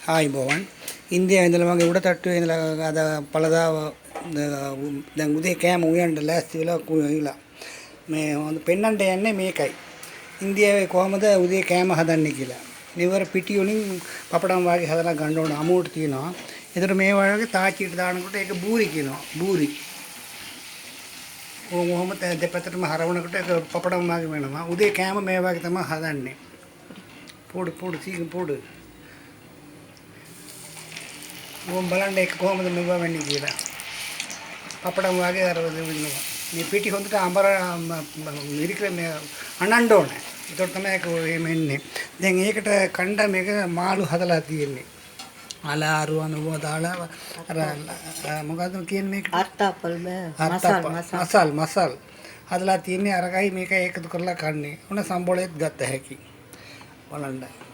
ආයිබෝවන් ඉන්දියාවේ ඉඳලා මගේ උඩ තට්ටුවේ ඉඳලා අද පළදාව දැන් උදේ කෑම උයන්න ලෑස්ති වෙලා කුයිලා මේ හොඳ පෙන්නන්න යන්නේ මේකයි ඉන්දියාවේ කොහමද උදේ කෑම හදන්නේ කියලා මෙවර පිටි වලින් පපඩම් වාගේ හදලා ගන්න ඕන අමුවට තියෙනවා ඒතර මේ වගේ තාච්චියට දානකොට ඒක බූරි කියනවා බූරි කොහොමද දෙපැත්තටම හරවනකොට ඒක පපඩම් වාගේ වෙනවා උදේ කෑම මේ වගේ තමයි හදන්නේ පොඩි සීග පොඩි ඕම් බලන්න ඒක කොහොමද මෙව වෙන්නේ කියලා. පපඩම් වාගේ අර වෙනවා. මේ පිටි හොඳට අඹර මිරිකලා මේ අනන්න ඕනේ. ඒකට තමයි ඒක එහෙම එන්නේ. දැන් ඒකට කණ්ඩා මේක මාළු හදලා තියෙන්නේ. අලාරු අනුව දාලා අර මොකද්ද කියන්නේ මේක? අර්ථාපල් බෑ. මසල් හදලා තියෙන්නේ අරගයි මේක එකතු කරලා කන්නේ. උන සම්බෝලෙත් ගත්ත හැකි. බලන්න.